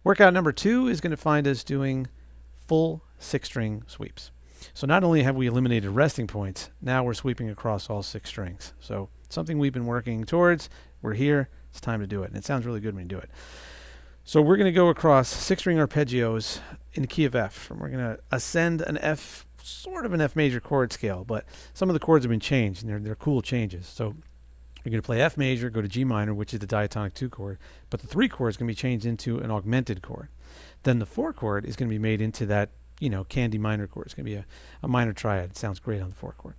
Workout number 2 is going to find us doing full 6-string sweeps. So not only have we eliminated resting points, now we're sweeping across all 6 strings. So something we've been working towards. We're here. It's time to do it. And it sounds really good when you do it. So we're going to go across 6-string arpeggios in the key of F. And we're going to ascend an F, sort of an F major chord scale, but some of the chords have been changed, and they're cool changes. So you're going to play F major, go to G minor, which is the diatonic 2 chord, but the 3 chord is going to be changed into an augmented chord. Then the 4 chord is going to be made into that, candy minor chord. It's going to be a minor triad. It sounds great on the 4 chord.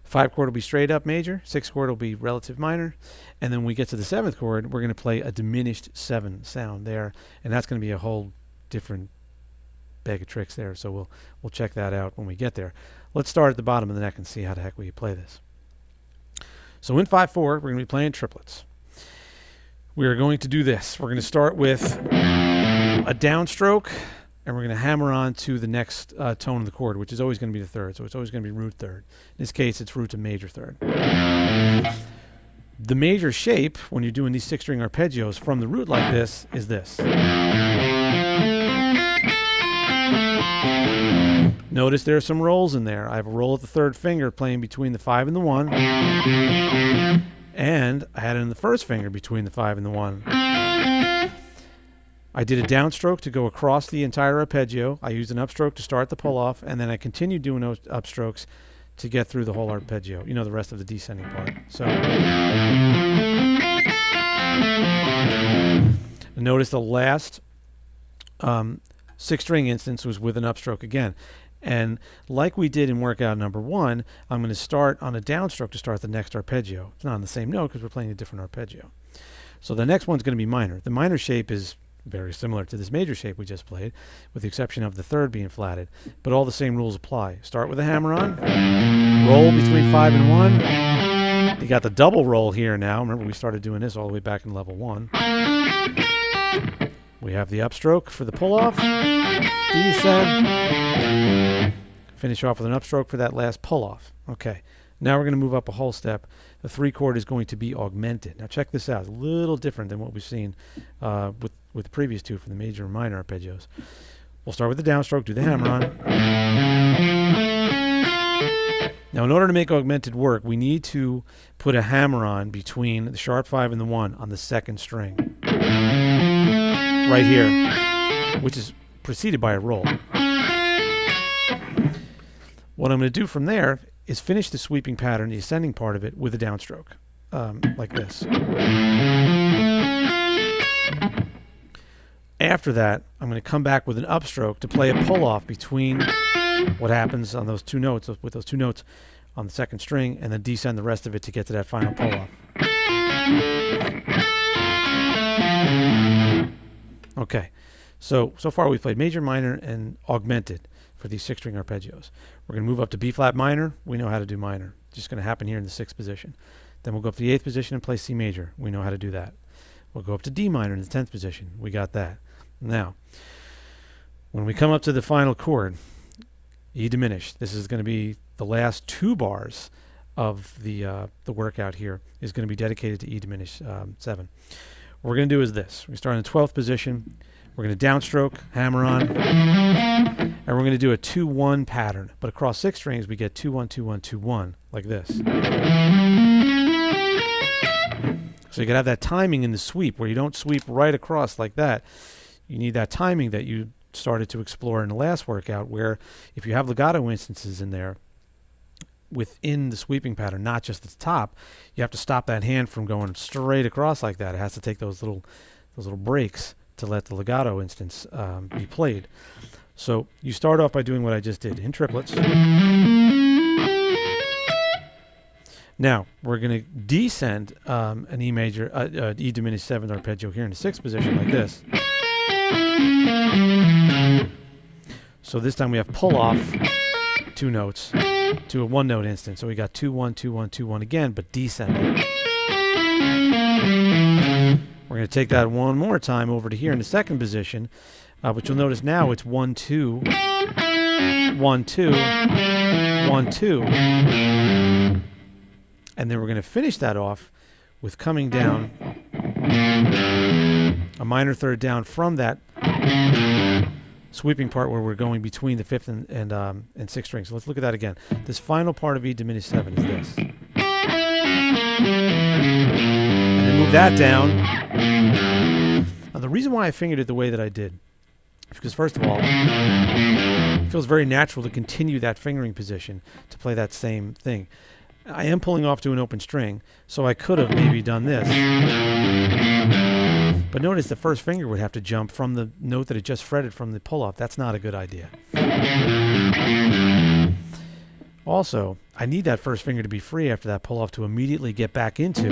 5 chord will be straight up major, 6 chord will be relative minor, and then when we get to the 7th chord, we're going to play a diminished 7 sound there, and that's going to be a whole different bag of tricks there, so we'll check that out when we get there. Let's start at the bottom of the neck and see how the heck we play this. So in 5/4, we're going to be playing triplets. We are going to do this. We're going to start with a downstroke, and we're going to hammer on to the next tone of the chord, which is always going to be the 3rd, so it's always going to be root 3rd. In this case, it's root to major 3rd. The major shape, when you're doing these 6-string arpeggios from the root like this, is this. Notice there are some rolls in there. I have a roll at the 3rd finger playing between the 5 and the 1, and I had it in the 1st finger between the 5 and the 1. I did a downstroke to go across the entire arpeggio. I used an upstroke to start the pull-off, and then I continued doing those upstrokes to get through the whole arpeggio, the rest of the descending part. So notice the last 6-string instance was with an upstroke again. And like we did in workout number 1, I'm going to start on a downstroke to start the next arpeggio. It's not on the same note because we're playing a different arpeggio. So the next one's going to be minor. The minor shape is very similar to this major shape we just played, with the exception of the 3rd being flatted. But all the same rules apply. Start with a hammer on, roll between 5 and 1. You got the double roll here now. Remember, we started doing this all the way back in level 1. We have the upstroke for the pull-off, descend, finish off with an upstroke for that last pull-off. Okay, now we're going to move up a whole step. The 3 chord is going to be augmented. Now check this out. It's a little different than what we've seen with the previous 2 from the major and minor arpeggios. We'll start with the downstroke, do the hammer on. Now in order to make augmented work, we need to put a hammer on between the sharp 5 and the 1 on the 2nd string. Right here, which is preceded by a roll. What I'm going to do from there is finish the sweeping pattern, the ascending part of it, with a downstroke, like this. After that, I'm going to come back with an upstroke to play a pull-off between what happens on those 2 notes, with those 2 notes on the 2nd string, and then descend the rest of it to get to that final pull-off. Okay, so far we've played major, minor, and augmented for these 6-string arpeggios. We're going to move up to B flat minor. We know how to do minor. Just going to happen here in the 6th position. Then we'll go up to the 8th position and play C major. We know how to do that. We'll go up to D minor in the 10th position. We got that. Now, when we come up to the final chord, E diminished. This is going to be the last 2 bars of the workout here is going to be dedicated to E diminished 7. What we're going to do is this. We start in the 12th position. We're going to downstroke, hammer on, and we're going to do a 2-1 pattern. But across 6 strings, we get 2-1, 2-1, 2-1, like this. So you got to have that timing in the sweep where you don't sweep right across like that. You need that timing that you started to explore in the last workout, where if you have legato instances in there, within the sweeping pattern, not just at the top, you have to stop that hand from going straight across like that. It has to take those little breaks to let the legato instance be played. So you start off by doing what I just did in triplets. Now we're going to descend an E major, E diminished 7th arpeggio here in the 6th position like this. So this time we have pull off 2 notes to a 1-note instance. So we got 2-1, 2-1, 2-1 again, but descending. We're going to take that one more time over to here in the 2nd position, but you'll notice now it's 1-2, 1-2, 1-2. And then we're going to finish that off with coming down a minor 3rd down from that sweeping part where we're going between the 5th and 6th string. So let's look at that again. This final part of E diminished 7 is this. And then move that down. Now the reason why I fingered it the way that I did is because, first of all, it feels very natural to continue that fingering position to play that same thing. I am pulling off to an open string, so I could have maybe done this. But notice the first finger would have to jump from the note that it just fretted from the pull-off. That's not a good idea. Also, I need that first finger to be free after that pull-off to immediately get back into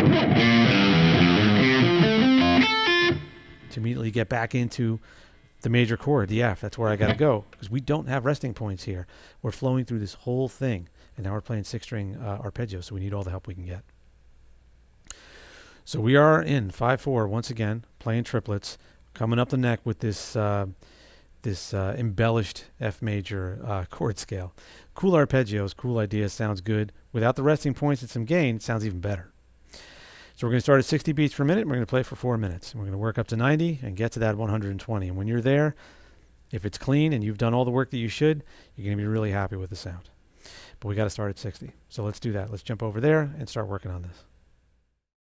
the major chord, the F. That's where I got to go, because we don't have resting points here. We're flowing through this whole thing, and now we're playing 6-string arpeggio, so we need all the help we can get. So we are in 5/4 once again, playing triplets, coming up the neck with this embellished F major chord scale. Cool arpeggios, cool idea, sounds good. Without the resting points and some gain, it sounds even better. So we're going to start at 60 beats per minute, and we're going to play for 4 minutes. And we're going to work up to 90 and get to that 120. And when you're there, if it's clean and you've done all the work that you should, you're going to be really happy with the sound. But we got to start at 60. So let's do that. Let's jump over there and start working on this.